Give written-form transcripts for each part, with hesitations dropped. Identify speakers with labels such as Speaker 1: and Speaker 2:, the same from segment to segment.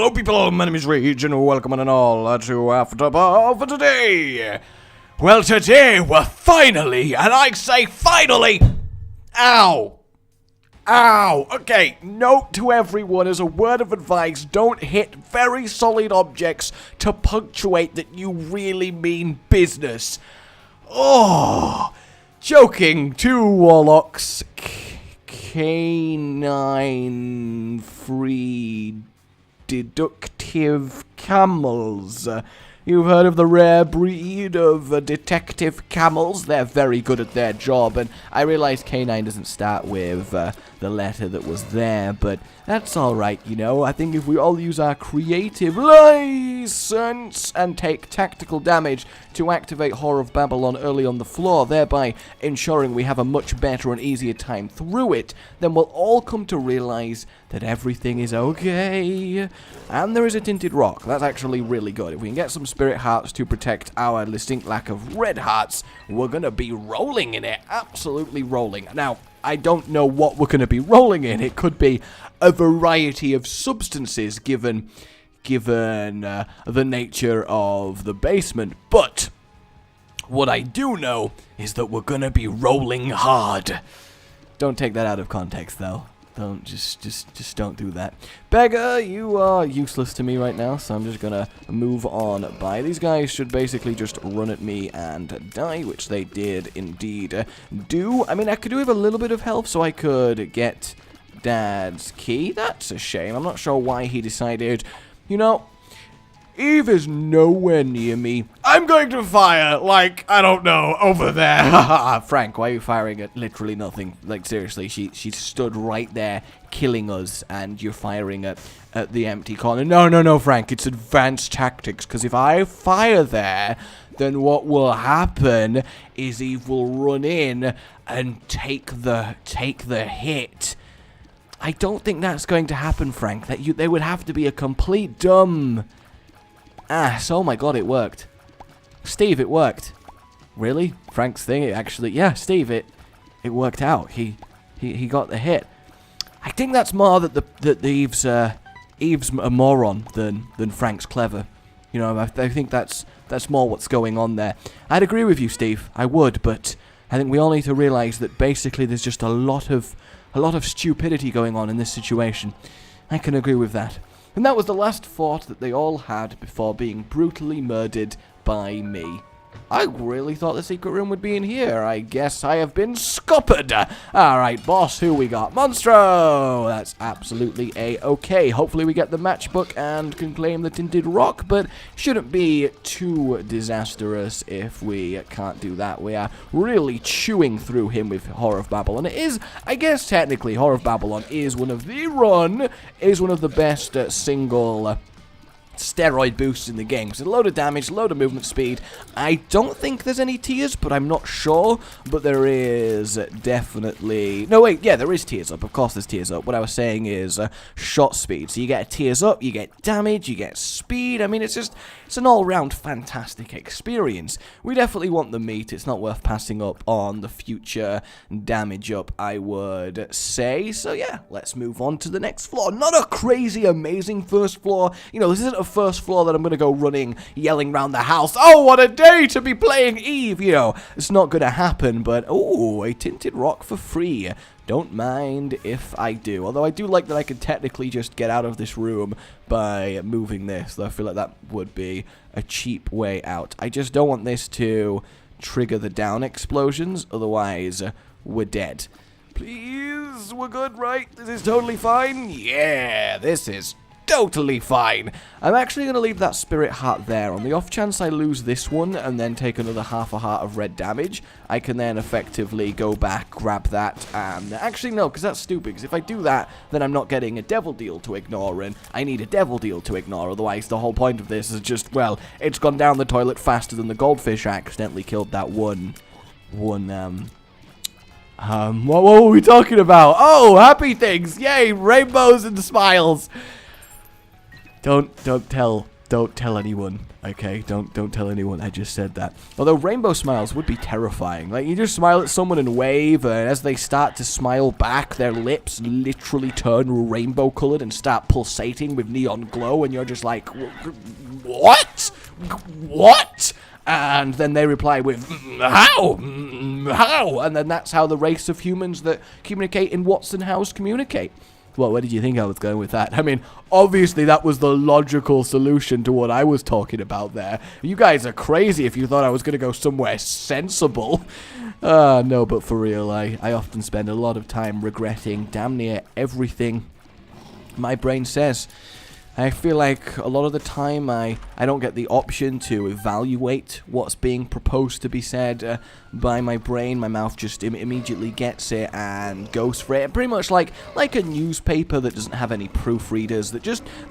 Speaker 1: Hello people, my name is Rage and welcome on and all to Afterbirth for today. Well, today we're finally, and I say finally, ow. Okay, note to everyone as a word of advice, don't hit very solid objects to punctuate that you really mean business. Oh, joking, 2 warlocks, canine free deductive camels. You've heard of the rare breed of detective camels? They're very good at their job, and I realize canine doesn't start with the letter that was there, but that's alright, you know. I think if we all use our creative license and take tactical damage to activate Whore of Babylon early on the floor, thereby ensuring we have a much better and easier time through it, then we'll all come to realize that everything is okay. And there is a tinted rock. That's actually really good. If we can get some spirit hearts to protect our distinct lack of red hearts, we're gonna be rolling in it. Absolutely rolling. Now, I don't know what we're gonna be rolling in. It could be a variety of substances given the nature of the basement, but what I do know is that we're gonna be rolling hard. Don't take that out of context, though. Don't just don't do that. Beggar, you are useless to me right now, so I'm just gonna move on by. These guys should basically just run at me and die, which they did indeed do. I mean, I could do with a little bit of health, so I could get Dad's key. That's a shame. I'm not sure why he decided, you know, Eve is nowhere near me. I'm going to fire, like, I don't know, over there. Frank, why are you firing at literally nothing? Like, seriously, she stood right there killing us, and you're firing at the empty corner. No, Frank, it's advanced tactics, because if I fire there, then what will happen is Eve will run in and take the hit. I don't think that's going to happen, Frank. They would have to be a complete dumb ass. Oh my god, it worked. Steve, it worked. Really? Frank's thing, it actually, yeah, Steve, it worked out. He got the hit. I think that's more that Eve's a moron than Frank's clever. You know, I think that's more what's going on there. I'd agree with you, Steve. I would, but I think we all need to realize that basically there's just a lot of stupidity going on in this situation. I can agree with that. And that was the last thought that they all had before being brutally murdered by me. I really thought the secret room would be in here. I guess I have been scuppered. Alright, boss, who we got? Monstro! That's absolutely a-okay. Hopefully we get the matchbook and can claim the tinted rock, but shouldn't be too disastrous if we can't do that. We are really chewing through him with Whore of Babylon. It is, I guess technically, Whore of Babylon is one of the best single steroid boosts in the game. So a load of damage, a load of movement speed. I don't think there's any tears, but I'm not sure. But there is definitely... No, wait, yeah, there is tears up. Of course there's tears up. What I was saying is shot speed. So you get a tears up, you get damage, you get speed. I mean, it's an all-round fantastic experience. We definitely want the meat. It's not worth passing up on the future damage up, I would say. So yeah, let's move on to the next floor. Not a crazy, amazing first floor. You know, this isn't a first floor that I'm going to go running, yelling around the house, oh, what a day to be playing Eve, you know. It's not going to happen, but, oh, a tinted rock for free. Don't mind if I do. Although I do like that I can technically just get out of this room by moving this. Though I feel like that would be a cheap way out. I just don't want this to trigger the down explosions. Otherwise, we're dead. Please, we're good, right? This is totally fine? Yeah, this is totally fine. I'm actually going to leave that spirit heart there. On the off chance I lose this one and then take another half a heart of red damage, I can then effectively go back, grab that, and... Actually, no, because that's stupid, because if I do that, then I'm not getting a devil deal to ignore, and I need a devil deal to ignore, otherwise the whole point of this is just, well, it's gone down the toilet faster than the goldfish accidentally killed that what were we talking about? Oh, happy things! Yay, rainbows and smiles! Don't tell Don't tell anyone, okay? Don't tell anyone I just said that. Although rainbow smiles would be terrifying. Like, you just smile at someone and wave, and as they start to smile back, their lips literally turn rainbow-colored and start pulsating with neon glow, and you're just like, what? What? And then they reply with, how? How? And then that's how the race of humans that communicate in whats and hows communicate. Well, where did you think I was going with that? I mean, obviously that was the logical solution to what I was talking about there. You guys are crazy if you thought I was going to go somewhere sensible. No, but for real, I often spend a lot of time regretting damn near everything my brain says. I feel like a lot of the time I don't get the option to evaluate what's being proposed to be said by my brain. My mouth just immediately gets it and goes for it. Pretty much like a newspaper that doesn't have any proofreaders, that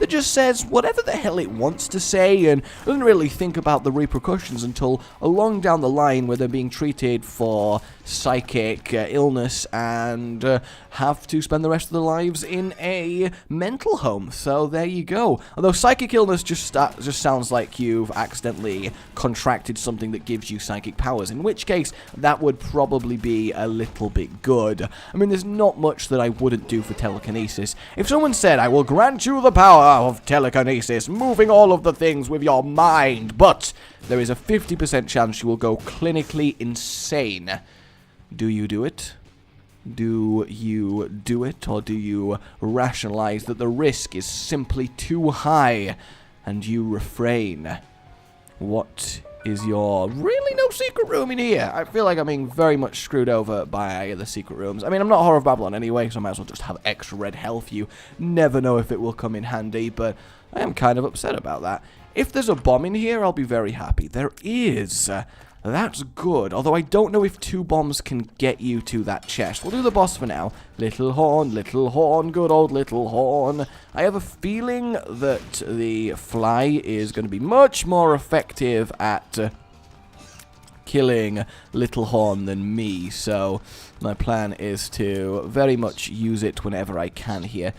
Speaker 1: just says whatever the hell it wants to say and doesn't really think about the repercussions until along down the line where they're being treated for psychic illness and have to spend the rest of their lives in a mental home. So there you go. Although psychic illness just sounds like you've accidentally contracted something that gives you psychic powers, in which case that would probably be a little bit good. I mean, there's not much that I wouldn't do for telekinesis. If someone said, I will grant you the power of telekinesis, moving all of the things with your mind, but there is a 50% chance you will go clinically insane. Do you do it? Do you do it, or do you rationalize that the risk is simply too high and you refrain? What is your really no secret room in here? I feel like I'm being very much screwed over by the secret rooms. I mean, I'm not Horror of Babylon anyway, so I might as well just have extra red health. You never know if it will come in handy, but I am kind of upset about that. If there's a bomb in here, I'll be very happy. There is. That's good, although I don't know if 2 bombs can get you to that chest. We'll do the boss for now. Little horn, good old little horn. I have a feeling that the fly is going to be much more effective at killing little horn than me, so my plan is to very much use it whenever I can here.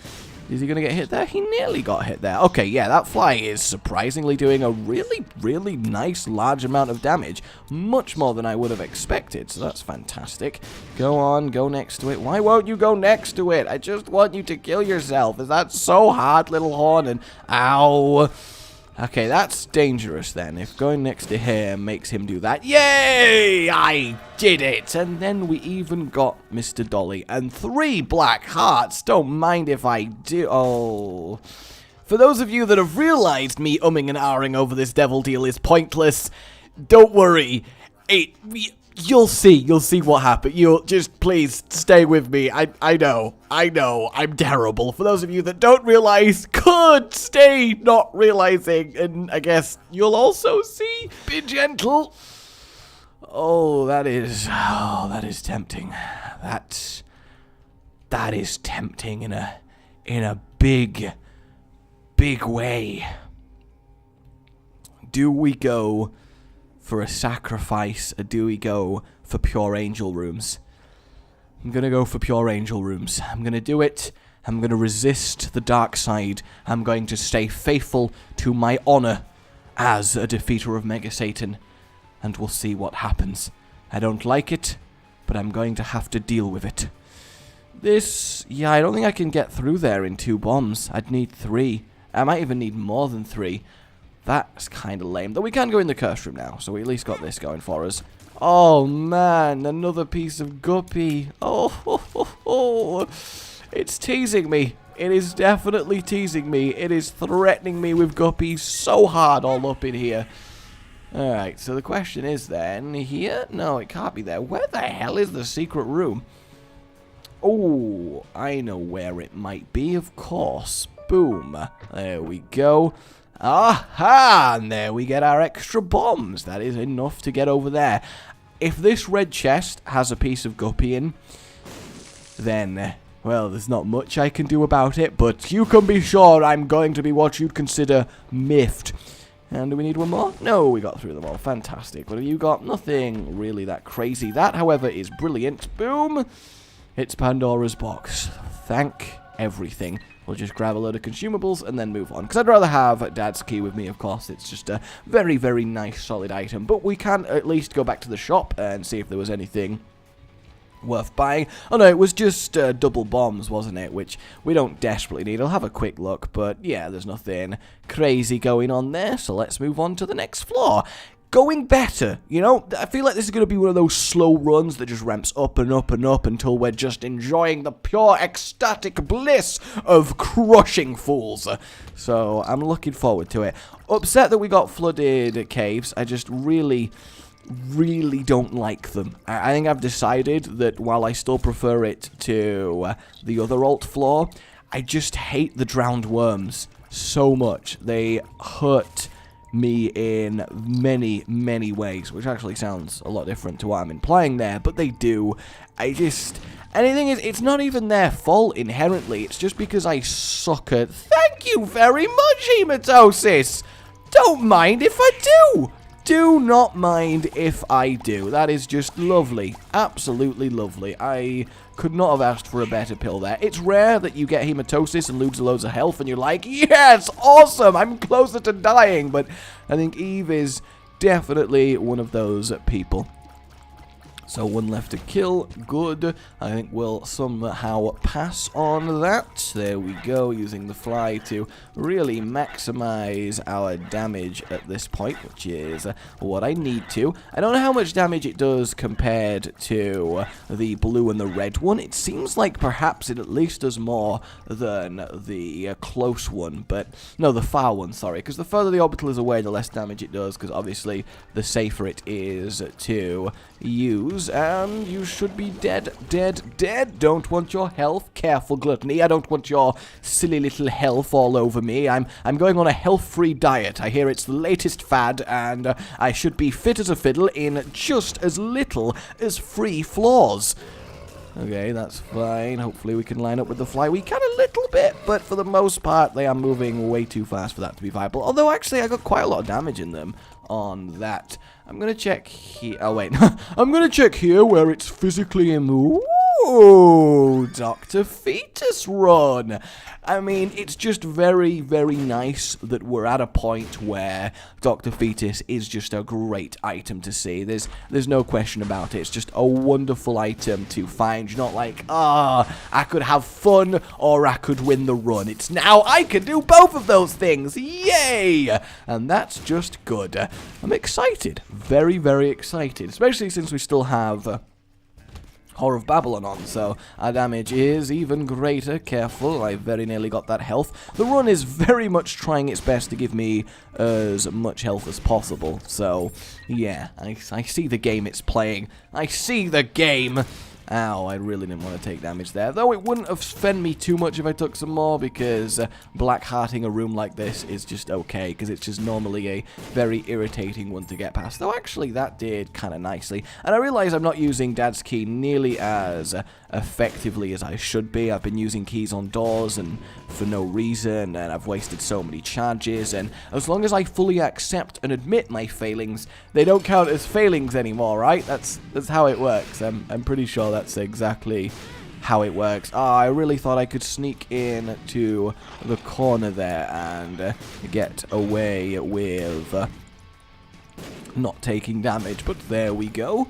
Speaker 1: Is he going to get hit there? He nearly got hit there. Okay, yeah, that fly is surprisingly doing a really, really nice, large amount of damage. Much more than I would have expected, so that's fantastic. Go on, go next to it. Why won't you go next to it? I just want you to kill yourself. Is that so hard, little horn? And ow. Okay, that's dangerous then. If going next to him makes him do that. Yay! I did it! And then we even got Mr. Dolly. And 3 black hearts. Don't mind if I do. Oh. For those of you that have realized me umming and ahhing over this devil deal is pointless, don't worry. You'll see what happens. You'll just please stay with me. I know, I'm terrible. For those of you that don't realize, could stay not realizing, and I guess you'll also see. Be gentle. Oh, that is tempting. That is tempting in a big way. Do we go for a sacrifice, or do we go for pure angel rooms? I'm gonna go for pure angel rooms. I'm gonna do it. I'm gonna resist the dark side. I'm going to stay faithful to my honor as a defeater of Mega Satan, and we'll see what happens. I don't like it, but I'm going to have to deal with it. Yeah, I don't think I can get through there in 2 bombs. I'd need 3. I might even need more than 3. That's kind of lame. Though we can go in the curse room now, so we at least got this going for us. Oh, man, another piece of guppy. Oh, it's teasing me. It is definitely teasing me. It is threatening me with guppies so hard all up in here. Alright, so the question is then, here? No, it can't be there. Where the hell is the secret room? Oh, I know where it might be, of course. Boom. There we go. Aha! And there we get our extra bombs. That is enough to get over there. If this red chest has a piece of guppy in, then, well, there's not much I can do about it, but you can be sure I'm going to be what you'd consider miffed. And do we need one more? No, we got through them all. Fantastic. What have you got? Nothing really that crazy. That, however, is brilliant. Boom! It's Pandora's box. Thank everything. we'll just grab a load of consumables and then move on. Because I'd rather have Dad's key with me, of course. It's just a very, very nice, solid item. But we can at least go back to the shop and see if there was anything worth buying. Oh no, it was just double bombs, wasn't it? Which we don't desperately need. I'll have a quick look, but yeah, there's nothing crazy going on there. So let's move on to the next floor. Going better, you know? I feel like this is going to be one of those slow runs that just ramps up and up and up until we're just enjoying the pure ecstatic bliss of crushing fools. So I'm looking forward to it. Upset that we got flooded caves. I just really don't like them. I think I've decided that while I still prefer it to the other alt floor, I just hate the drowned worms so much. They hurt me in many, many ways, which actually sounds a lot different to what I'm implying there, but they do. And the thing is, it's not even their fault inherently, it's just because I suck at... Thank you very much, Hematosis! Don't mind if I do! Do not mind if I do. That is just lovely. Absolutely lovely. I could not have asked for a better pill there. It's rare that you get hematosis and lose loads of health and you're like, yes, awesome, I'm closer to dying. But I think Eve is definitely one of those people. So one left to kill, good. I think we'll somehow pass on that. There we go, using the fly to really maximize our damage at this point, which is what I need to. I don't know how much damage it does compared to the blue and the red one. It seems like perhaps it at least does more than the close one, but no, the far one, sorry, because the further the orbital is away, the less damage it does, because obviously the safer it is to use, and you should be dead. Don't want your health. Careful, Gluttony. I don't want your silly little health all over me. I'm going on a health-free diet. I hear it's the latest fad, and I should be fit as a fiddle in just as little as 3 floors. Okay, that's fine. Hopefully we can line up with the fly. We can a little bit, but for the most part, they are moving way too fast for that to be viable. Although, actually, I got quite a lot of damage in them on that. I'm going to check here. Oh, wait. I'm going to check here where it's physically immoved. Ooh, Dr. Fetus run. I mean, it's just very, very nice that we're at a point where Dr. Fetus is just a great item to see. There's no question about it. It's just a wonderful item to find. You're not like, I could have fun or I could win the run. It's now I can do both of those things. Yay! And that's just good. I'm excited. Very, very excited. Especially since we still have... Whore of Babylon on, so our damage is even greater. Careful, I very nearly got that health. The run is very much trying its best to give me as much health as possible, so yeah, I see the game it's playing. I see the game! Ow, I really didn't want to take damage there. Though it wouldn't offend me too much if I took some more, because black-hearting a room like this is just okay, because it's just normally a very irritating one to get past. Though actually that did kind of nicely. And I realize I'm not using Dad's key nearly as effectively as I should be. I've been using keys on doors and for no reason, and I've wasted so many charges, and as long as I fully accept and admit my failings, they don't count as failings anymore, right? That's how it works. I'm pretty sure that's exactly how it works. I really thought I could sneak in to the corner there and get away with not taking damage, but there we go.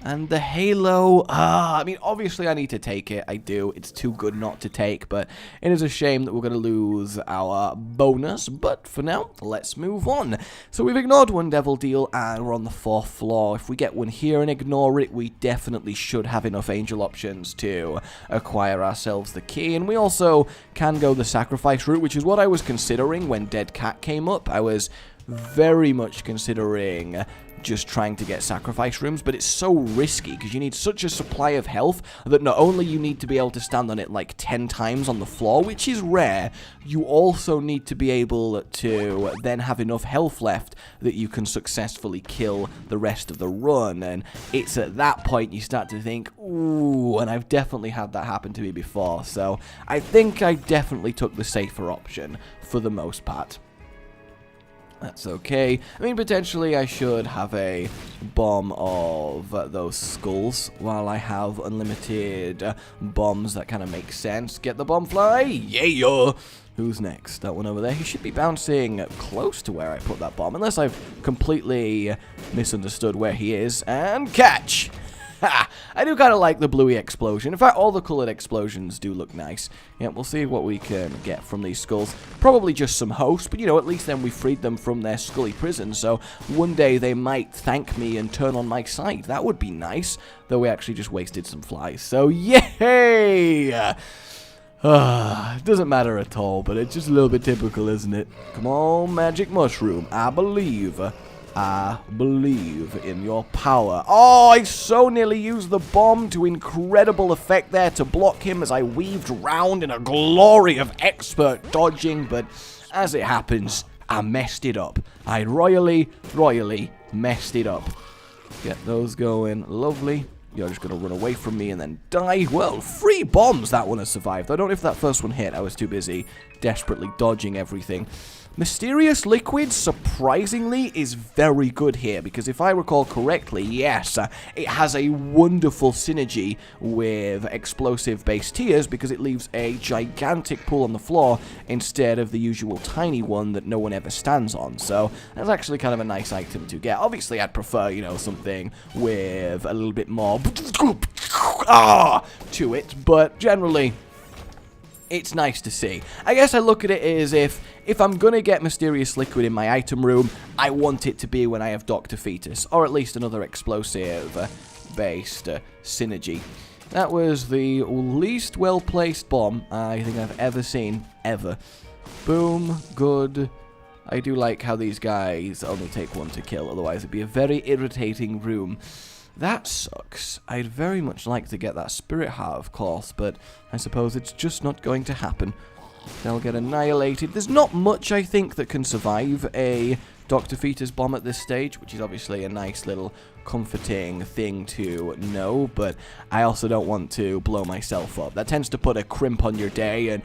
Speaker 1: And the halo, I mean, obviously I need to take it, I do, it's too good not to take, but it is a shame that we're going to lose our bonus, but for now, let's move on. So we've ignored one devil deal, and we're on the 4th floor. If we get one here and ignore it, we definitely should have enough angel options to acquire ourselves the key, and we also can go the sacrifice route, which is what I was considering when Dead Cat came up. I was very much considering just trying to get sacrifice rooms, but it's so risky because you need such a supply of health that not only you need to be able to stand on it like 10 times on the floor, which is rare, you also need to be able to then have enough health left that you can successfully kill the rest of the run. And it's at that point you start to think, ooh, and I've definitely had that happen to me before, so I think I definitely took the safer option for the most part. That's okay. I mean, potentially I should have a bomb of those skulls while I have unlimited bombs. That kind of makes sense. Get the bomb fly. Yeah. Who's next? That one over there. He should be bouncing close to where I put that bomb, unless I've completely misunderstood where he is. And catch! Ha! I do kind of like the bluey explosion. In fact, all the colored explosions do look nice. Yeah, we'll see what we can get from these skulls. Probably just some hosts, but you know, at least then we freed them from their scully prison, so one day they might thank me and turn on my side. That would be nice, though we actually just wasted some flies. So, yay! It doesn't matter at all, but it's just a little bit typical, isn't it? Come on, magic mushroom. I believe in your power. Oh, I so nearly used the bomb to incredible effect there to block him as I weaved round in a glory of expert dodging, but as it happens, I messed it up. I royally messed it up. Get those going. Lovely. You're just going to run away from me and then die. Well, 3 bombs that one has survived. I don't know if that first one hit. I was too busy desperately dodging everything. Mysterious Liquid, surprisingly, is very good here, because if I recall correctly, yes, it has a wonderful synergy with explosive-based tears, because it leaves a gigantic pool on the floor instead of the usual tiny one that no one ever stands on, so that's actually kind of a nice item to get. Obviously, I'd prefer, you know, something with a little bit more to it, but generally, it's nice to see. I guess I look at it as if I'm going to get Mysterious Liquid in my item room, I want it to be when I have Dr. Fetus, or at least another explosive-based synergy. That was the least well-placed bomb I think I've ever seen, ever. Boom, good. I do like how these guys only take 1 to kill, otherwise it'd be a very irritating room. That sucks. I'd very much like to get that Spirit Heart, of course, but I suppose it's just not going to happen. They'll get annihilated. There's not much, I think, that can survive a Dr. Fetus bomb at this stage, which is obviously a nice little comforting thing to know, but I also don't want to blow myself up. That tends to put a crimp on your day, and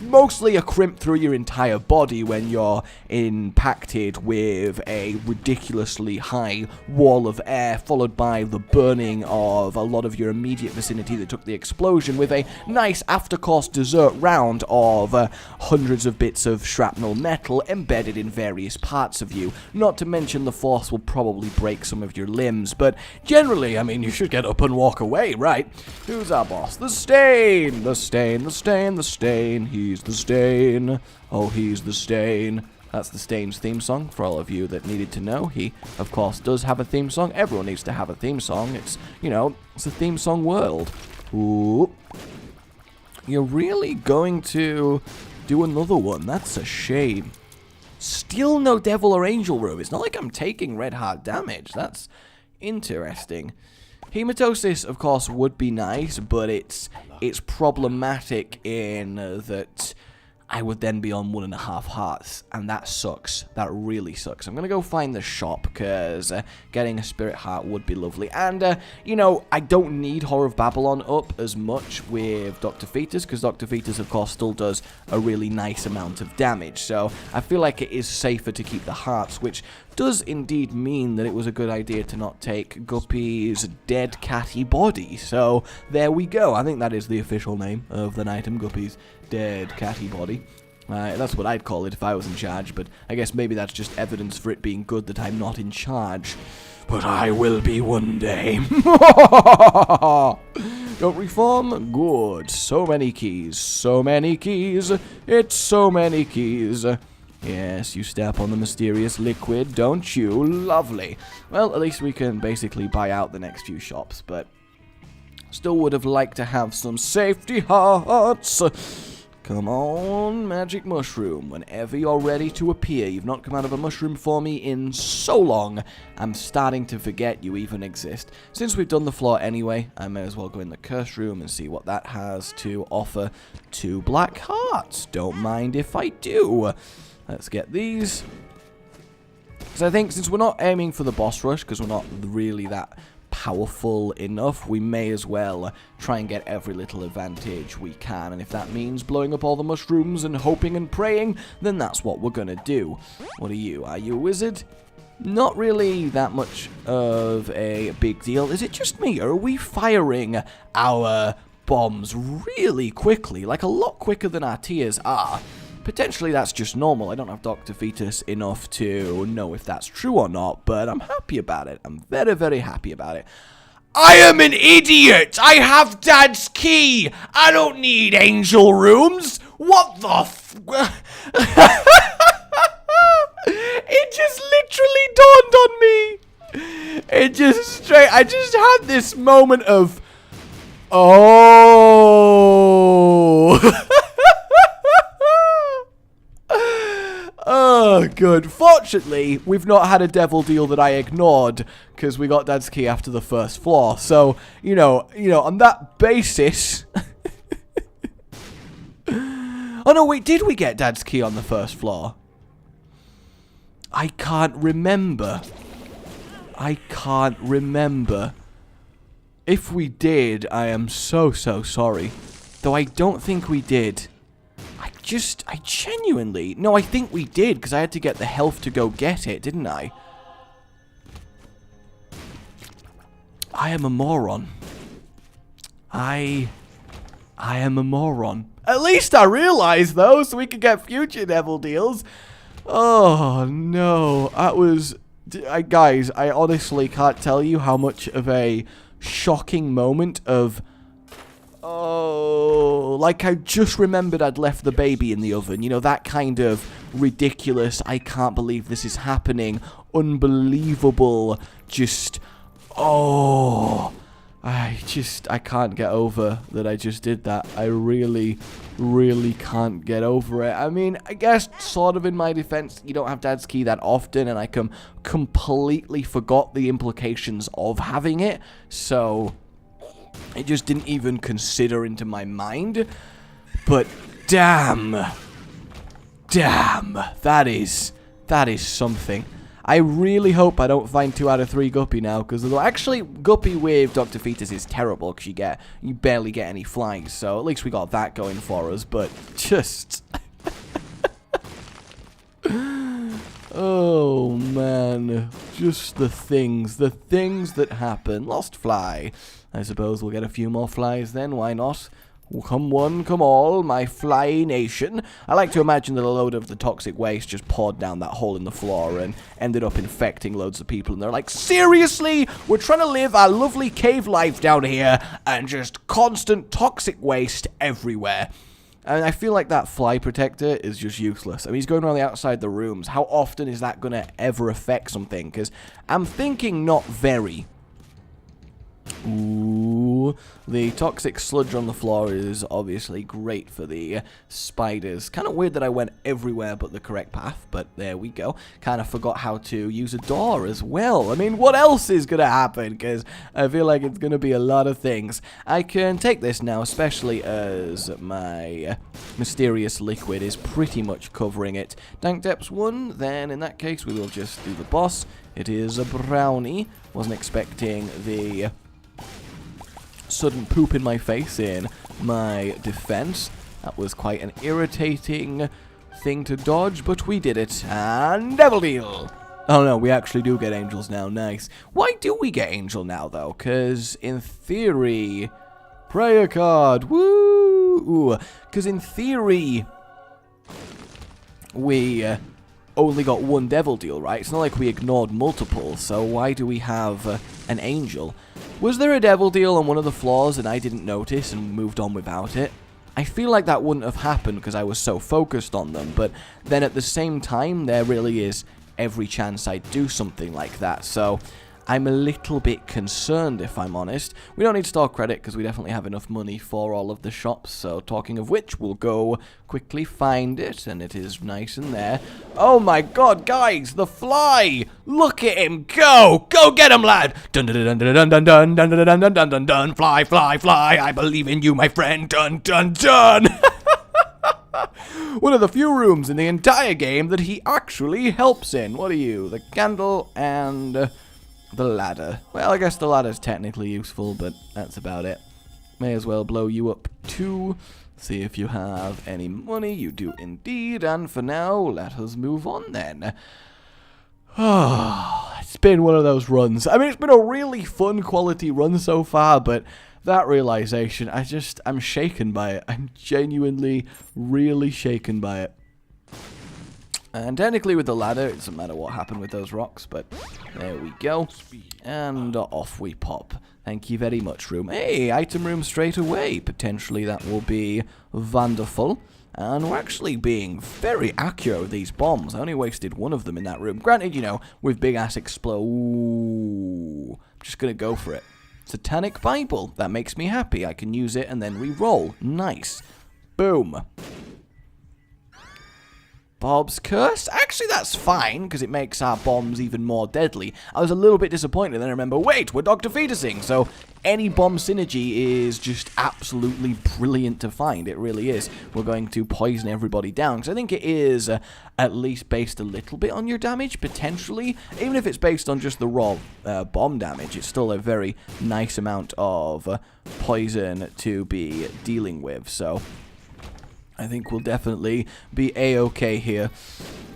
Speaker 1: mostly a crimp through your entire body when you're impacted with a ridiculously high wall of air, followed by the burning of a lot of your immediate vicinity that took the explosion, with a nice after-course dessert round of hundreds of bits of shrapnel metal embedded in various parts of you. Not to mention the force will probably break some of your limbs, but generally, I mean, you should get up and walk away, right? Who's our boss? The Stain! The Stain, the Stain, the Stain. He's the Stain. Oh, he's the Stain. That's the Stain's theme song, for all of you that needed to know. He, of course, does have a theme song. Everyone needs to have a theme song. It's, you know, it's a theme song world. Ooh. You're really going to do another one. That's a shame. Still no Devil or Angel room. It's not like I'm taking red heart damage. That's interesting. Hematosis, of course, would be nice, but it's problematic in that I would then be on 1.5 hearts, and that sucks. That really sucks. I'm going to go find the shop, because getting a Spirit Heart would be lovely. And, you know, I don't need Horror of Babylon up as much with Dr. Fetus, because Dr. Fetus, of course, still does a really nice amount of damage. So I feel like it is safer to keep the hearts, which does indeed mean that it was a good idea to not take Guppy's dead catty body. So there we go. I think that is the official name of the item, Guppy's dead catty body. That's what I'd call it if I was in charge, but I guess maybe that's just evidence for it being good that I'm not in charge. But I will be one day. Don't reform? Good. So many keys. So many keys. It's so many keys. Yes, you step on the Mysterious Liquid, don't you? Lovely. Well, at least we can basically buy out the next few shops, but still would have liked to have some safety hearts. Come on, Magic Mushroom. Whenever you're ready to appear. You've not come out of a mushroom for me in so long, I'm starting to forget you even exist. Since we've done the floor anyway, I may as well go in the curse room and see what that has to offer. 2 black hearts. Don't mind if I do. Let's get these. Because I think since we're not aiming for the boss rush, because we're not really that powerful enough, we may as well try and get every little advantage we can. And if that means blowing up all the mushrooms and hoping and praying, then that's what we're gonna do. What are you? Are you a wizard? Not really that much of a big deal. Is it just me, or are we firing our bombs really quickly? Like, a lot quicker than our tiers are. Potentially that's just normal. I don't have Dr. Fetus enough to know if that's true or not, but I'm happy about it. I'm very, very happy about it. I am an idiot! I have Dad's key! I don't need angel rooms! What the f... It just literally dawned on me! It just straight... I just had this moment of... Oh... Oh, good. Fortunately, we've not had a devil deal that I ignored, because we got Dad's key after the first floor. So, you know, on that basis... Oh, no, wait, did we get Dad's key on the first floor? I can't remember. I can't remember. If we did, I am so, so sorry. Though I don't think we did. I genuinely... No, I think we did, because I had to get the health to go get it, didn't I? I am a moron. I am a moron. At least I realized, though, so we could get future devil deals. Oh, no. That was... guys, I honestly can't tell you how much of a shocking moment of... Oh, like I just remembered I'd left the baby in the oven. You know, that kind of ridiculous, I can't believe this is happening, unbelievable, just, oh, I can't get over that I just did that. I really, really can't get over it. I mean, I guess sort of in my defense, you don't have Dad's key that often, and I completely forgot the implications of having it, so... It just didn't even consider into my mind. But damn, that is something. I really hope I don't find 2 out of 3 Guppy now, because actually Guppy with Dr. Fetus is terrible, because you barely get any flies, so at least we got that going for us, but just... Oh man, just the things that happen. Lost fly. I suppose we'll get a few more flies then, why not? Come one, come all, my fly nation. I like to imagine that a load of the toxic waste just poured down that hole in the floor and ended up infecting loads of people, and they're like, seriously? We're trying to live our lovely cave life down here, and just constant toxic waste everywhere. And I feel like that fly protector is just useless. I mean, he's going around the outside the rooms. How often is that going to ever affect something? Because I'm thinking not very. Ooh, the toxic sludge on the floor is obviously great for the spiders. Kind of weird that I went everywhere but the correct path, but there we go. Kind of forgot how to use a door as well. I mean, what else is going to happen? Because I feel like it's going to be a lot of things. I can take this now, especially as my mysterious liquid is pretty much covering it. Dank Depths 1, then in that case we will just do the boss. It is a brownie. Wasn't expecting the... sudden poop in my face in my defense. That was quite an irritating thing to dodge, but we did it. And Devil Deal! Oh no, we actually do get angels now. Nice. Why do we get angel now, though? Because in theory... Prayer card! Woo! Because in theory... we... only got 1 devil deal, right? It's not like we ignored multiple, so why do we have an angel? Was there a devil deal on one of the floors and I didn't notice and moved on without it? I feel like that wouldn't have happened because I was so focused on them, but then at the same time, there really is every chance I'd do something like that, so... I'm a little bit concerned, if I'm honest. We don't need store credit because we definitely have enough money for all of the shops. So, talking of which, we'll go quickly find it, and it is nice in there. Oh my god, guys, the fly! Look at him go! Go get him, lad! Dun dun dun dun dun dun dun dun dun dun dun dun dun. Fly, fly, fly! I believe in you, my friend. Dun dun dun. One of the few rooms in the entire game that he actually helps in. What are you? The candle and. the ladder. Well, I guess the ladder's technically useful, but that's about it. May as well blow you up too. See if you have any money. You do indeed. And for now, let us move on then. Oh, it's been one of those runs. I mean, it's been a really fun quality run so far, but that realization, I'm shaken by it. I'm genuinely, really shaken by it. And technically with the ladder, it doesn't matter what happened with those rocks, but there we go. And off we pop. Thank you very much, room. Hey, item room straight away. Potentially that will be wonderful. And we're actually being very accurate with these bombs. I only wasted one of them in that room. Granted, you know, with big-ass explode. Ooh, I'm just going to go for it. Satanic Bible. That makes me happy. I can use it and then re-roll. Nice. Boom. Bob's Curse? Actually, that's fine, because it makes our bombs even more deadly. I was a little bit disappointed, then I remember, wait, we're Dr. Fetusing, so any bomb synergy is just absolutely brilliant to find. It really is. We're going to poison everybody down, because I think it is at least based a little bit on your damage, potentially. Even if it's based on just the raw bomb damage, it's still a very nice amount of poison to be dealing with, so I think we'll definitely be a-okay here.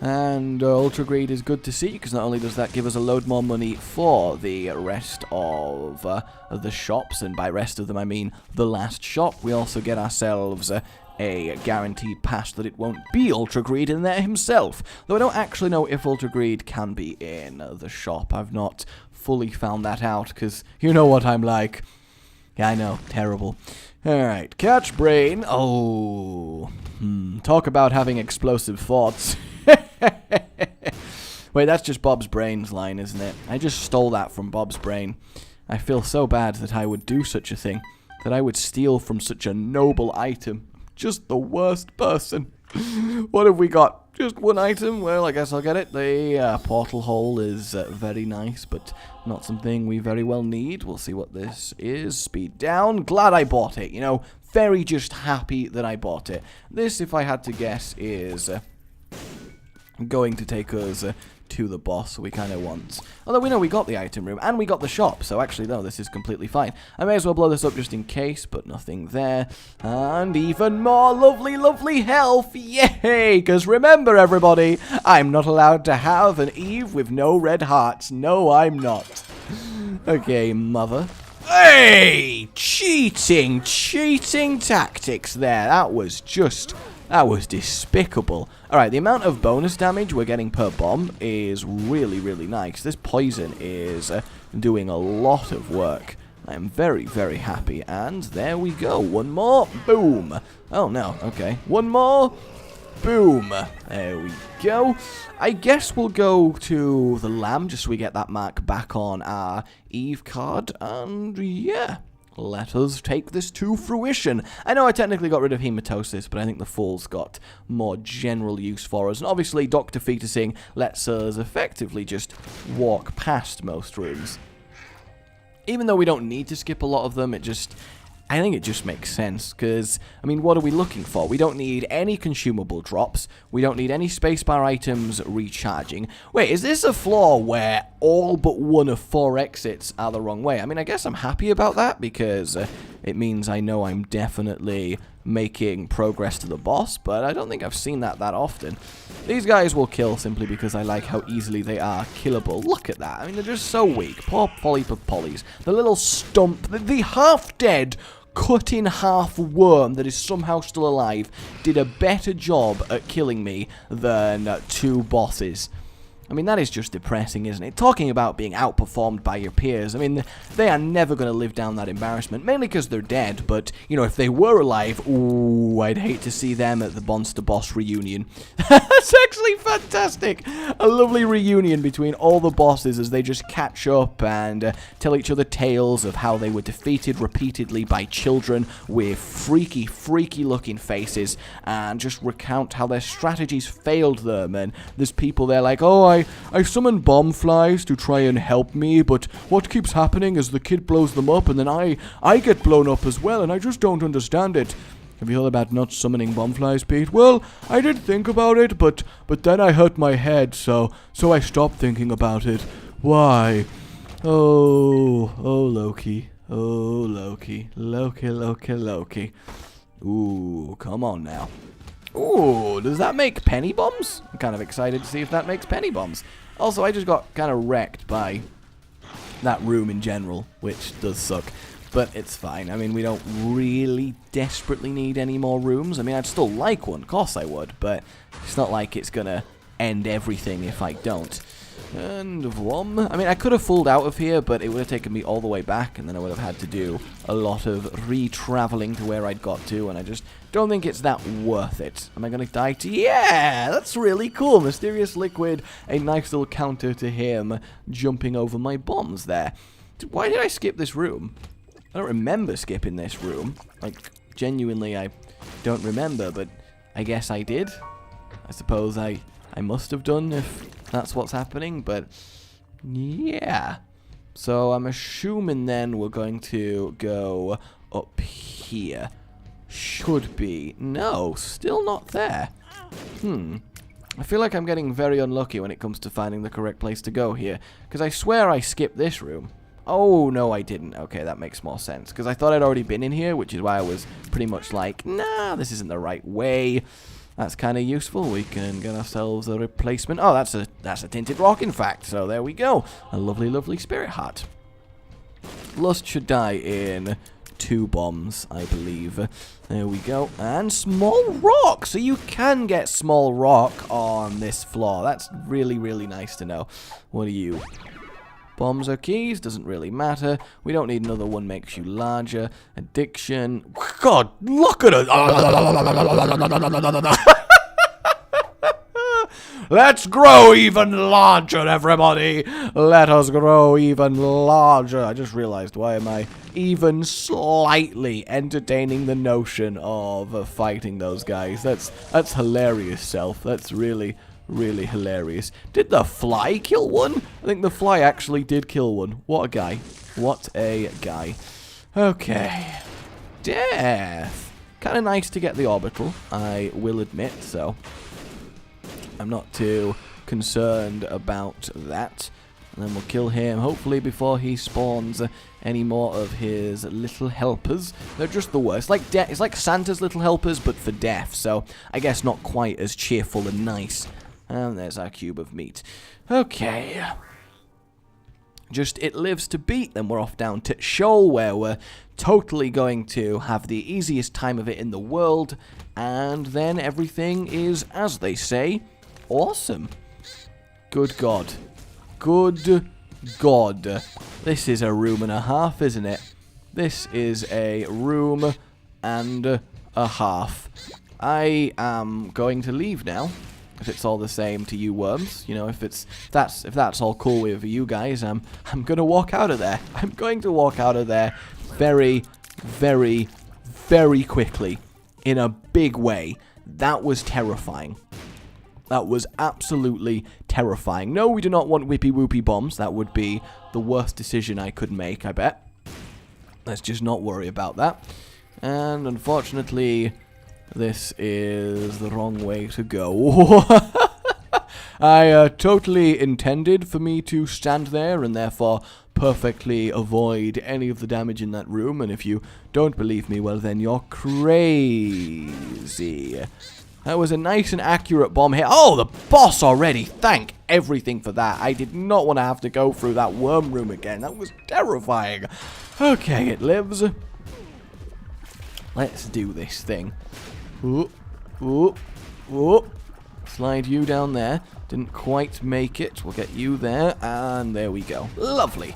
Speaker 1: And Ultra Greed is good to see, because not only does that give us a load more money for the rest of the shops, and by rest of them I mean the last shop, we also get ourselves a guaranteed pass that it won't be Ultra Greed in there himself. Though I don't actually know if Ultra Greed can be in the shop. I've not fully found that out, because you know what I'm like. Yeah, I know. Terrible. Alright, catch brain. Oh. Talk about having explosive thoughts. Wait, that's just Bob's Brain's line, isn't it? I just stole that from Bob's Brain. I feel so bad that I would do such a thing. That I would steal from such a noble item. Just the worst person. What have we got? Just one item? Well, I guess I'll get it. The portal hole is very nice, but not something we very well need. We'll see what this is. Speed down. Glad I bought it, you know. Very just happy that I bought it. This, if I had to guess, is going to take us to the boss we kind of want. Although we know we got the item room and we got the shop, so actually no, this is completely fine. I may as well blow this up just in case, but nothing there. And even more lovely health, yay! Because remember everybody, I'm not allowed to have an Eve with no red hearts. No, I'm not. Okay, mother. Hey! Cheating tactics there. That was despicable. Alright, the amount of bonus damage we're getting per bomb is really nice. This poison is doing a lot of work. I am very happy. And there we go. One more. Boom. Oh, no. Okay. One more. Boom. There we go. I guess we'll go to the lamb just so we get that mark back on our Eve card. And yeah. Let us take this to fruition. I know I technically got rid of hematosis, but I think the Fool's got more general use for us. And obviously, Dr. Fetusing lets us effectively just walk past most rooms. Even though we don't need to skip a lot of them, I think it just makes sense, because, I mean, what are we looking for? We don't need any consumable drops. We don't need any spacebar items recharging. Wait, is this a floor where all but one of 4 exits are the wrong way? I mean, I guess I'm happy about that, because it means I know I'm definitely making progress to the boss, but I don't think I've seen that often. These guys will kill simply because I like how easily they are killable. Look at that. I mean, they're just so weak. Poor Polly for Pollies. The little stump, the half-dead cut in half worm that is somehow still alive did a better job at killing me than 2 bosses. I mean, that is just depressing, isn't it? Talking about being outperformed by your peers. I mean, they are never going to live down that embarrassment, mainly because they're dead, but, you know, if they were alive, ooh, I'd hate to see them at the Monster Boss reunion. That's actually fantastic! A lovely reunion between all the bosses as they just catch up and tell each other tales of how they were defeated repeatedly by children with freaky looking faces, and just recount how their strategies failed them, and there's people there like, oh, I summoned bomb flies to try and help me, but what keeps happening is the kid blows them up and then I get blown up as well, and I just don't understand it. Have you heard about not summoning bomb flies, Pete? Well, I did think about it, but then I hurt my head, so I stopped thinking about it. Why? Oh, Loki. Oh, Loki. Loki. Ooh, come on now. Ooh, does that make penny bombs? I'm kind of excited to see if that makes penny bombs. Also, I just got kind of wrecked by that room in general, which does suck. But it's fine. I mean, we don't really desperately need any more rooms. I mean, I'd still like one. Of course I would. But it's not like it's going to end everything if I don't. And I mean, I could have fooled out of here, but it would have taken me all the way back, and then I would have had to do a lot of re-traveling to where I'd got to, and I just don't think it's that worth it. Am I going to die to... Yeah! That's really cool. Mysterious Liquid, a nice little counter to him jumping over my bombs there. Why did I skip this room? I don't remember skipping this room. Like, genuinely, I don't remember, but I guess I did. I suppose I must have done if that's what's happening, but yeah. So I'm assuming then we're going to go up here. Should be. No, still not there. I feel like I'm getting very unlucky when it comes to finding the correct place to go here, because I swear I skipped this room. Oh, no, I didn't. Okay, that makes more sense, because I thought I'd already been in here, which is why I was pretty much like, nah, this isn't the right way. That's kind of useful. We can get ourselves a replacement. Oh, that's a tinted rock, in fact. So there we go. A lovely, lovely spirit heart. Lust should die in 2 bombs, I believe. There we go. And small rock. So you can get small rock on this floor. That's really, really nice to know. What are you? Bombs or keys, doesn't really matter. We don't need another one, makes you larger. Addiction. God, look at it. Let's grow even larger, everybody. Let us grow even larger. I just realized, why am I even slightly entertaining the notion of fighting those guys? That's hilarious, Self. That's really... really hilarious. Did the fly kill one? I think the fly actually did kill one. What a guy. What a guy. Okay. Death. Kind of nice to get the orbital, I will admit, so I'm not too concerned about that. And then we'll kill him, hopefully before he spawns any more of his little helpers. They're just the worst. It's like Santa's little helpers, but for death, so I guess not quite as cheerful and nice. And there's our cube of meat. Okay. Just it lives to beat. Then we're off down to Shoal, where we're totally going to have the easiest time of it in the world. And then everything is, as they say, awesome. Good God. Good God. This is a room and a half, isn't it? This is a room and a half. I am going to leave now. If it's all the same to you worms, you know, if that's all cool with you guys, I'm gonna walk out of there. I'm going to walk out of there very, very, very quickly, in a big way. That was terrifying. That was absolutely terrifying. No, we do not want whippy whoopy bombs. That would be the worst decision I could make, I bet. Let's just not worry about that. And unfortunately, this is the wrong way to go. I totally intended for me to stand there and therefore perfectly avoid any of the damage in that room. And if you don't believe me, well then you're crazy. That was a nice and accurate bomb hit. Oh, the boss already. Thank everything for that. I did not want to have to go through that worm room again. That was terrifying. Okay, it lives. Let's do this thing. Ooh, ooh, ooh. Slide you down there. Didn't quite make it. We'll get you there. And there we go. Lovely.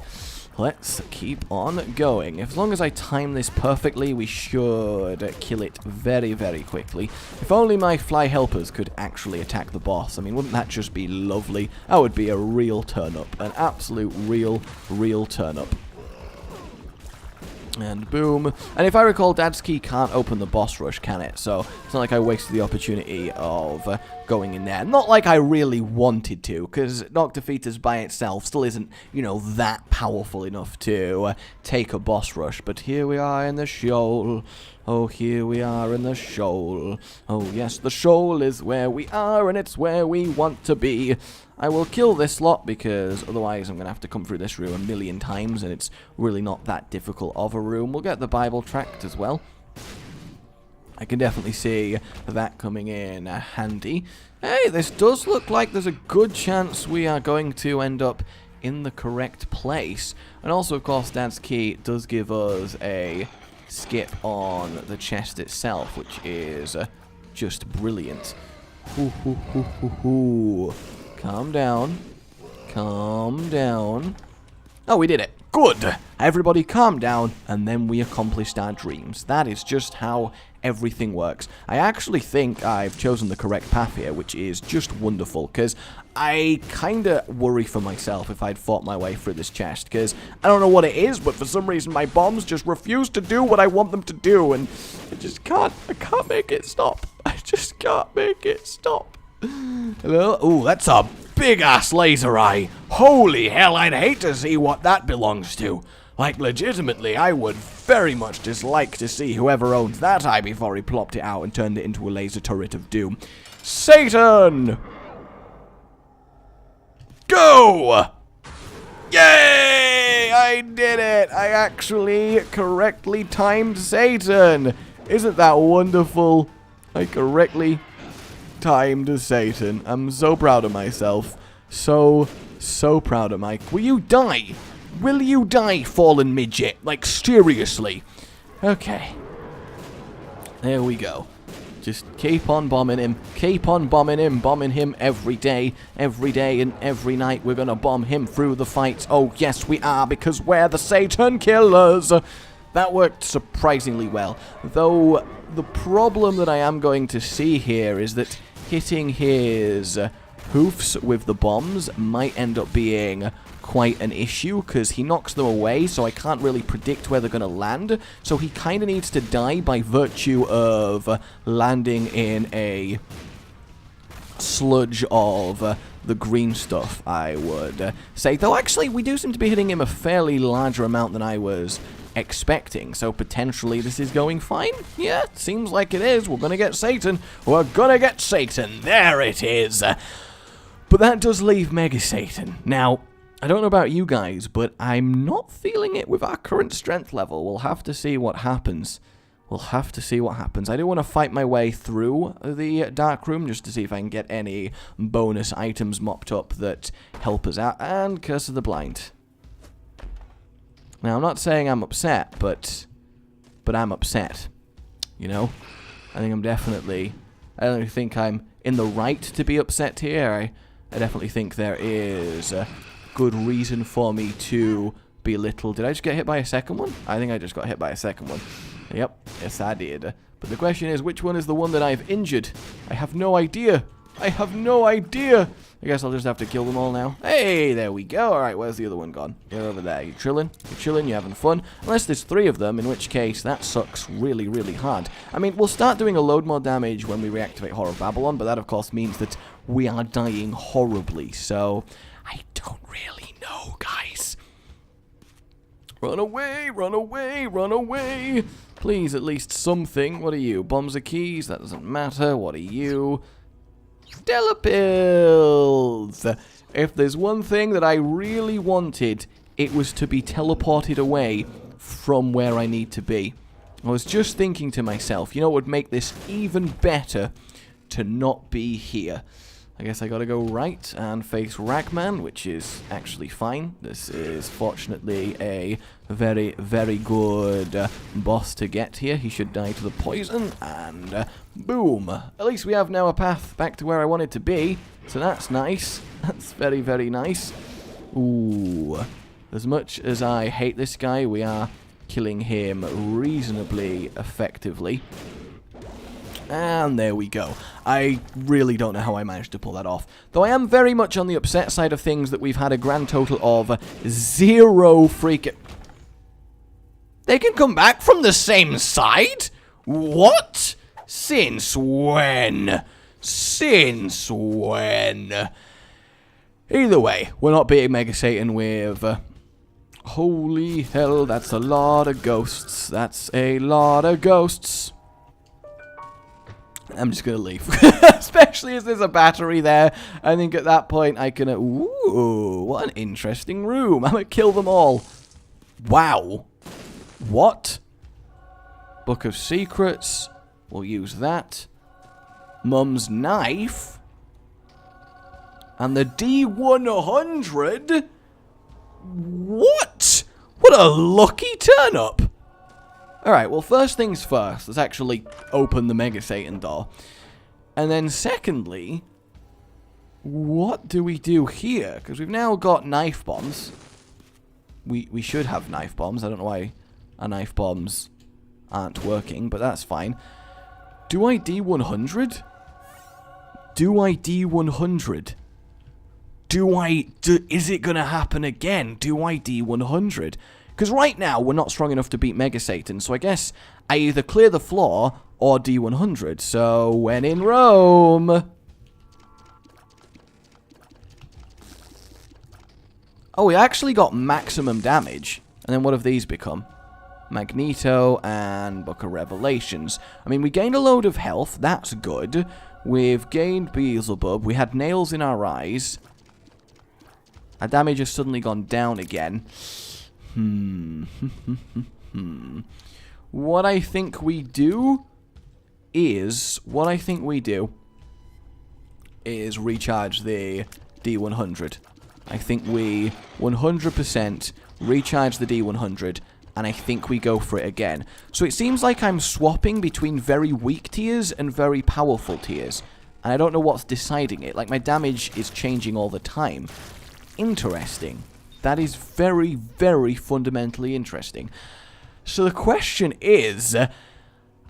Speaker 1: Let's keep on going. As long as I time this perfectly, we should kill it very, very quickly. If only my fly helpers could actually attack the boss. I mean, wouldn't that just be lovely? That would be a real turn-up. An absolute real turn-up. And boom. And if I recall, Dad's key can't open the boss rush, can it? So it's not like I wasted the opportunity of going in there. Not like I really wanted to, because Noctifetus by itself still isn't, you know, that powerful enough to take a boss rush. But here we are in the shoal. Oh, here we are in the shoal. Oh, yes, the shoal is where we are, and it's where we want to be. I will kill this lot, because otherwise I'm going to have to come through this room a million times, and it's really not that difficult of a room. We'll get the Bible tract as well. I can definitely see that coming in handy. Hey, this does look like there's a good chance we are going to end up in the correct place. And also, of course, Dad's Key does give us a skip on the chest itself, which is just brilliant. Calm down. Calm down. Oh, we did it. Good. Everybody calm down, and then we accomplished our dreams. That is just how everything works. I actually think I've chosen the correct path here, which is just wonderful, because I kind of worry for myself if I'd fought my way through this chest, because I don't know what it is, but for some reason my bombs just refuse to do what I want them to do, and I can't make it stop. I just can't make it stop. Hello? Ooh, that's a big-ass laser eye. Holy hell, I'd hate to see what that belongs to. Like, legitimately, I would very much dislike to see whoever owns that eye before he plopped it out and turned it into a laser turret of doom. Satan! Go! Yay! I did it! I actually correctly timed Satan! Isn't that wonderful? I correctly timed Satan. I'm so proud of myself. So proud of Mike. Will you die? Will you die, fallen midget? Like, seriously. Okay. There we go. Just keep on bombing him. Keep on bombing him every day, and every night we're gonna bomb him through the fights. Oh, yes, we are, because we're the Satan Killers. That worked surprisingly well. Though, the problem that I am going to see here is that hitting his hoofs with the bombs might end up being quite an issue, because he knocks them away, so I can't really predict where they're going to land. So he kind of needs to die by virtue of landing in a sludge of the green stuff, I would say. Though actually, we do seem to be hitting him a fairly larger amount than I was expecting, so potentially this is going fine. Yeah, seems like it is. We're gonna get Satan. We're gonna get Satan. There it is. But that does leave Mega Satan. Now, I don't know about you guys, but I'm not feeling it with our current strength level. We'll have to see what happens. We'll have to see what happens. I do want to fight my way through the dark room just to see if I can get any bonus items mopped up that help us out. And Curse of the Blind. Now, I'm not saying I'm upset, but I'm upset. You know? I don't think I'm in the right to be upset here. I definitely think there is a good reason for me to be little. Did I just get hit by a second one? I think I just got hit by a second one. Yep, yes I did. But the question is, which one is the one that I've injured? I have no idea. I have no idea. I guess I'll just have to kill them all now. Hey, there we go. Alright, where's the other one gone? You're over there. You're chilling. You're chilling. You're having fun. Unless there's 3 of them, in which case that sucks really, really hard. I mean, we'll start doing a load more damage when we reactivate Horror of Babylon, but that, of course, means that we are dying horribly. So, I don't really know, guys. Run away, run away, run away. Please, at least something. What are you? Bombs or keys? That doesn't matter. What are you? Stellar pills! If there's one thing that I really wanted, it was to be teleported away from where I need to be. I was just thinking to myself, you know what would make this even better? To not be here. I guess I gotta go right and face Ragman, which is actually fine. This is fortunately a very, very good boss to get here. He should die to the poison, and boom. At least we have now a path back to where I wanted to be, so that's nice. That's very, very nice. Ooh. As much as I hate this guy, we are killing him reasonably effectively. And there we go. I really don't know how I managed to pull that off. Though I am very much on the upset side of things that we've had a grand total of 0 freaking... They can come back from the same side? What? Since when? Since when? Either way, we're not beating Mega Satan with... holy hell, that's a lot of ghosts. That's a lot of ghosts. I'm just going to leave. Especially as there's a battery there. I think at that point I can... ooh, what an interesting room. I'm going to kill them all. Wow. What? Book of Secrets. We'll use that. Mum's knife. And the D100. What? What a lucky turn up. Alright, well, first things first. Let's actually open the Mega Satan door. And then secondly, what do we do here? Because we've now got knife bombs. We should have knife bombs. I don't know why our knife bombs aren't working, but that's fine. Do I D100? Do I D100? Is it going to happen again? Do I D100? Because right now, we're not strong enough to beat Mega Satan, so I guess I either clear the floor or D100. So, when in Rome... Oh, we actually got maximum damage. And then what have these become? Magneto and Book of Revelations. I mean, we gained a load of health. That's good. We've gained Beelzebub. We had nails in our eyes. Our damage has suddenly gone down again. What I think we do is recharge the D100. I think we 100% recharge the D100, and I think we go for it again. So it seems like I'm swapping between very weak tiers and very powerful tiers, and I don't know what's deciding it. Like, my damage is changing all the time. Interesting. That is very, very fundamentally interesting. So the question is,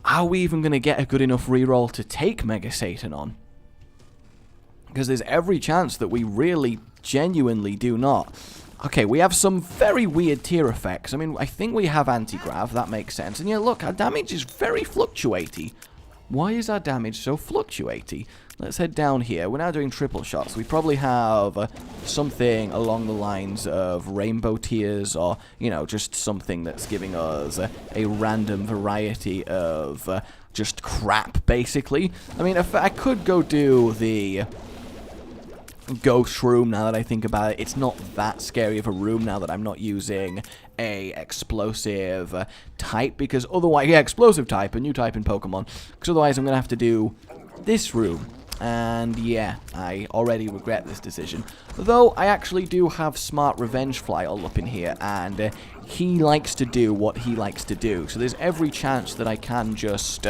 Speaker 1: are we even going to get a good enough reroll to take Mega Satan on? Because there's every chance that we really, genuinely do not. Okay, we have some very weird tier effects. I mean, I think we have anti-grav, that makes sense. And yeah, look, our damage is very fluctuating. Why is our damage so fluctuating? Let's head down here. We're now doing triple shots. We probably have something along the lines of rainbow tiers, or, you know, just something that's giving us a random variety of just crap, basically. I mean, if I could go do the ghost room now that I think about it. It's not that scary of a room now that I'm not using a explosive type, because otherwise, yeah, explosive type, a new type in Pokemon, because otherwise I'm going to have to do this room. And yeah, I already regret this decision. Though I actually do have Smart Revenge Fly all up in here, and he likes to do what he likes to do. So there's every chance that I can just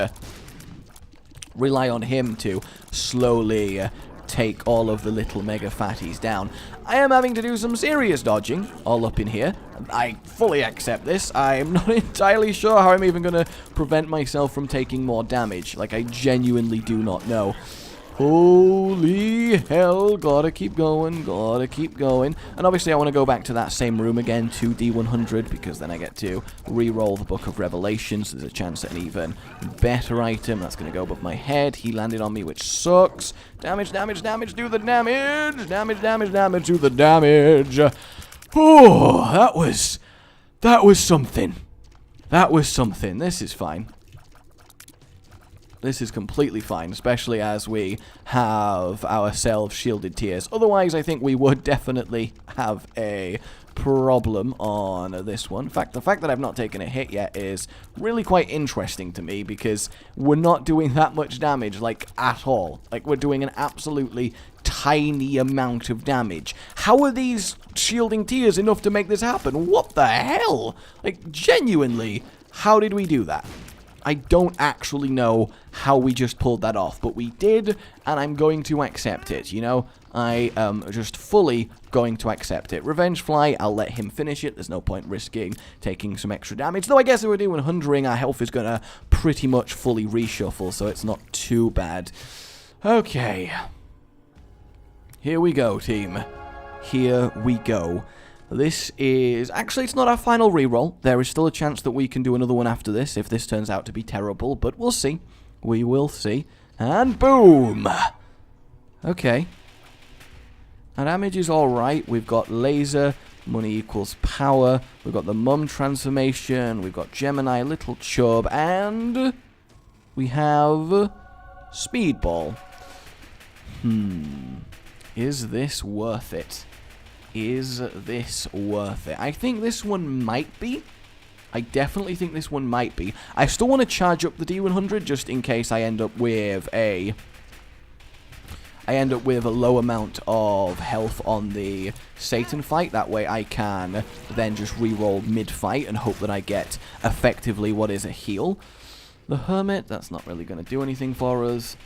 Speaker 1: rely on him to slowly take all of the little mega fatties down. I am having to do some serious dodging all up in here. I fully accept this. I'm not entirely sure how I'm even going to prevent myself from taking more damage. Like, I genuinely do not know. Holy hell, gotta keep going, gotta keep going. And obviously I want to go back to that same room again, to D100, because then I get to re-roll the Book of Revelations. So there's a chance at an even better item. That's going to go above my head. He landed on me, which sucks. Damage, damage, damage, do the damage. Damage, damage, damage, do the damage. Oh, that was something. That was something. This is fine. This is completely fine, especially as we have ourselves shielded tiers. Otherwise, I think we would definitely have a problem on this one. In fact, the fact that I've not taken a hit yet is really quite interesting to me, because we're not doing that much damage, like, at all. Like, we're doing an absolutely tiny amount of damage. How are these shielding tiers enough to make this happen? What the hell? Like, genuinely, how did we do that? I don't actually know how we just pulled that off, but we did, and I'm going to accept it, you know? I am just fully going to accept it. Revenge Fly, I'll let him finish it. There's no point risking taking some extra damage, though I guess if we're doing 100ing, our health is going to pretty much fully reshuffle, so it's not too bad. Okay. Here we go, team. Here we go. This is... Actually, it's not our final reroll. There is still a chance that we can do another one after this, if this turns out to be terrible, but we'll see. We will see. And boom! Okay. Our damage is alright. We've got laser, money equals power. We've got the mum transformation. We've got Gemini, little chub. And we have speedball. Is this worth it? Is this worth it? I think this one might be. I definitely think this one might be. I still want to charge up the D100 just in case I end up with a low amount of health on the Satan fight. That way I can then just reroll mid-fight and hope that I get effectively what is a heal. The Hermit, that's not really going to do anything for us.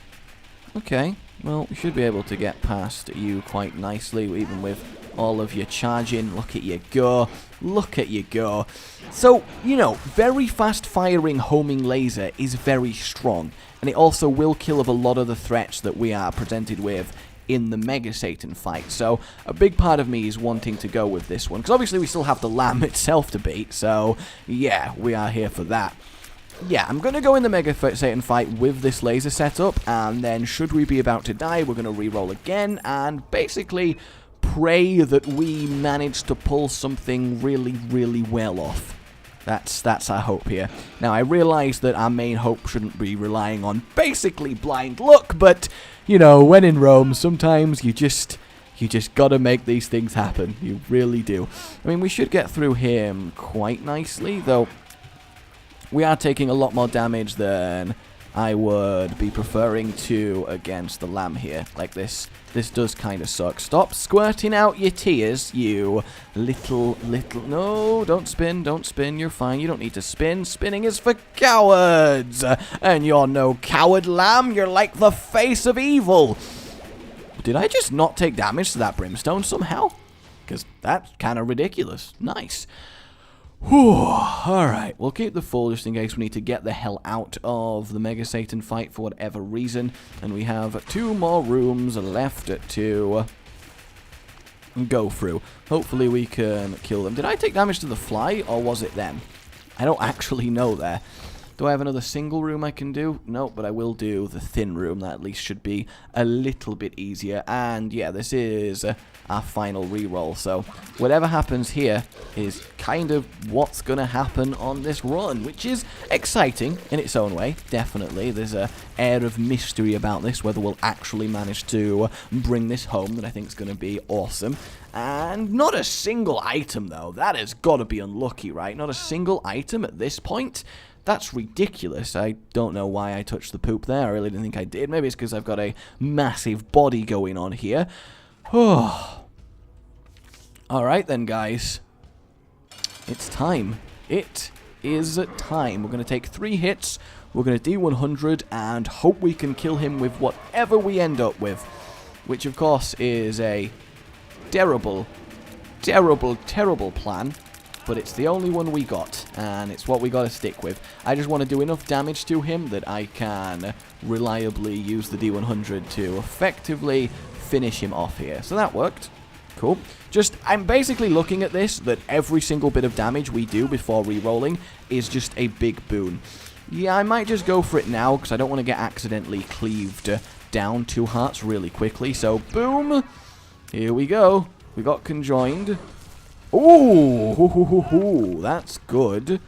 Speaker 1: Okay, well, we should be able to get past you quite nicely, even with all of your charging. Look at you go. Look at you go. So, you know, very fast-firing homing laser is very strong. And it also will kill off a lot of the threats that we are presented with in the Mega Satan fight. So, a big part of me is wanting to go with this one. Because obviously we still have the Lamb itself to beat. So, yeah, we are here for that. Yeah, I'm going to go in the Mega Satan fight with this laser setup. And then, should we be about to die, we're going to reroll again. And basically pray that we manage to pull something really, really well off. That's our hope here. Now, I realize that our main hope shouldn't be relying on basically blind luck, but, you know, when in Rome, sometimes you just gotta make these things happen. You really do. I mean, we should get through him quite nicely, though we are taking a lot more damage than I would be preferring to against the Lamb here. Like this does kind of suck. Stop squirting out your tears, you little... No, don't spin, you're fine. You don't need to spin. Spinning is for cowards. And you're no coward, Lamb. You're like the face of evil. Did I just not take damage to that brimstone somehow? Because that's kind of ridiculous. Nice. Whew. Alright, we'll keep the full just in case we need to get the hell out of the Mega Satan fight for whatever reason. And we have 2 more rooms left to go through. Hopefully we can kill them. Did I take damage to the fly, or was it them? I don't actually know there. Do I have another single room I can do? No, but I will do the thin room. That at least should be a little bit easier. And yeah, this is our final reroll. So whatever happens here is kind of what's going to happen on this run, which is exciting in its own way. Definitely. There's an air of mystery about this, whether we'll actually manage to bring this home, that I think is going to be awesome. And not a single item, though. That has got to be unlucky, right? Not a single item at this point. That's ridiculous. I don't know why I touched the poop there. I really didn't think I did. Maybe it's because I've got a massive body going on here. Alright then, guys. It's time. It is time. We're going to take 3 hits. We're going to D100 and hope we can kill him with whatever we end up with. Which, of course, is a terrible, terrible, terrible plan. But it's the only one we got, and it's what we got to stick with. I just want to do enough damage to him that I can reliably use the D100 to effectively finish him off here. So that worked. Cool. I'm basically looking at this, that every single bit of damage we do before re-rolling is just a big boon. Yeah, I might just go for it now, because I don't want to get accidentally cleaved down 2 hearts really quickly. So, boom. Here we go. We got conjoined. Ooh, that's good.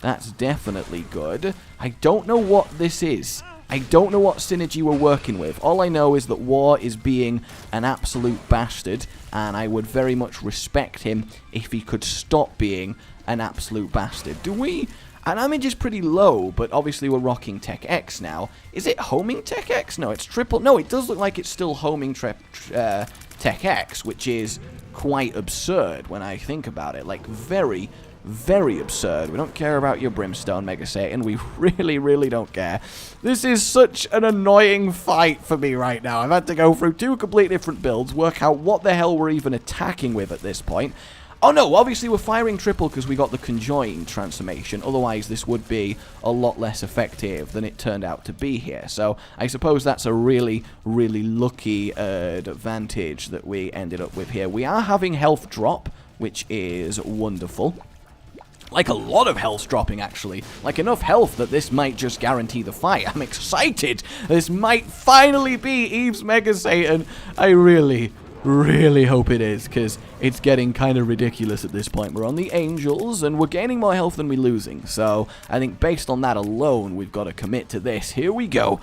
Speaker 1: That's definitely good. I don't know what this is. I don't know what synergy we're working with. All I know is that War is being an absolute bastard, and I would very much respect him if he could stop being an absolute bastard. Do we... Our damage is pretty low, but obviously we're rocking Tech X now. Is it homing Tech X? No, it's triple... No, it does look like it's still homing Tech X, which is quite absurd when I think about it. Like, very, very absurd. We don't care about your Brimstone, Mega Satan. We really, really don't care. This is such an annoying fight for me right now. I've had to go through 2 complete different builds, work out what the hell we're even attacking with at this point. Oh no, obviously we're firing triple because we got the conjoined transformation. Otherwise, this would be a lot less effective than it turned out to be here. So, I suppose that's a really, really lucky advantage that we ended up with here. We are having health drop, which is wonderful. Like a lot of health dropping, actually. Like enough health that this might just guarantee the fight. I'm excited. This might finally be Eve's Mega Satan. I really hope it is, because it's getting kind of ridiculous at this point. We're on the Angels, and we're gaining more health than we're losing. So I think based on that alone, we've got to commit to this. Here we go.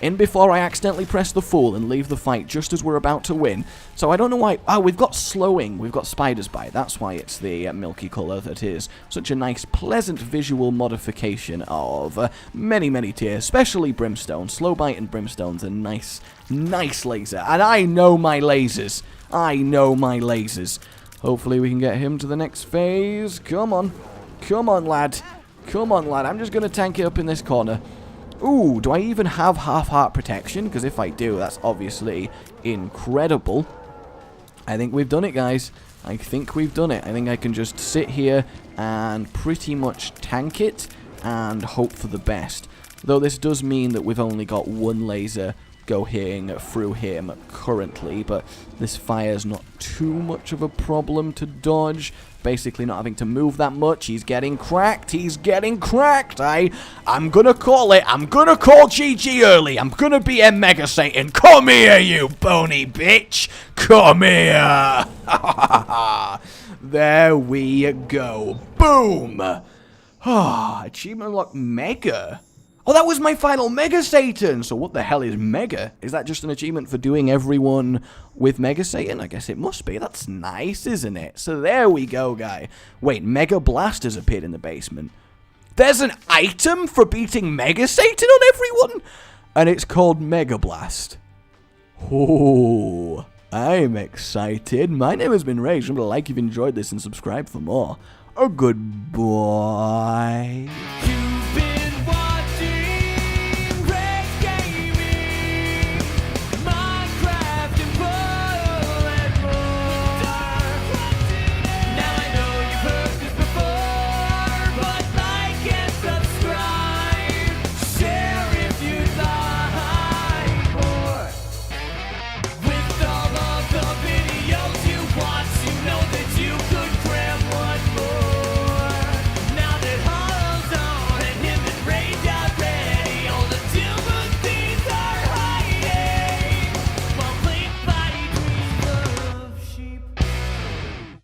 Speaker 1: In before I accidentally press the Fool and leave the fight just as we're about to win. So I don't know why... Oh, we've got slowing. We've got Spider's Bite. That's why it's the milky colour that is. Such a nice, pleasant visual modification of many tiers, especially Brimstone. Slow Bite and Brimstone's a nice laser. And I know my lasers. I know my lasers. Hopefully we can get him to the next phase. Come on. Come on, lad. Come on, lad. I'm just going to tank it up in this corner. Ooh, do I even have half heart protection? Because if I do, that's obviously incredible. I think we've done it, guys. I think we've done it. I think I can just sit here and pretty much tank it and hope for the best. Though this does mean that we've only got one laser going through him currently, but this fire's not too much of a problem to dodge. Basically not having to move that much. He's getting cracked. He's getting cracked. I'm gonna call it. I'm gonna call GG early. I'm gonna be a Mega Satan. Come here, you bony bitch. Come here. There we go. Boom. Achievement unlocked Mega. Oh, that was my final Mega Satan! So what the hell is Mega? Is that just an achievement for doing everyone with Mega Satan? I guess it must be. That's nice, isn't it? So there we go, guy. Wait, Mega Blast has appeared in the basement. There's an item for beating Mega Satan on everyone? And it's called Mega Blast. Oh, I'm excited. My name has been Rage. Remember to like if you enjoyed this and subscribe for more. Goodbye.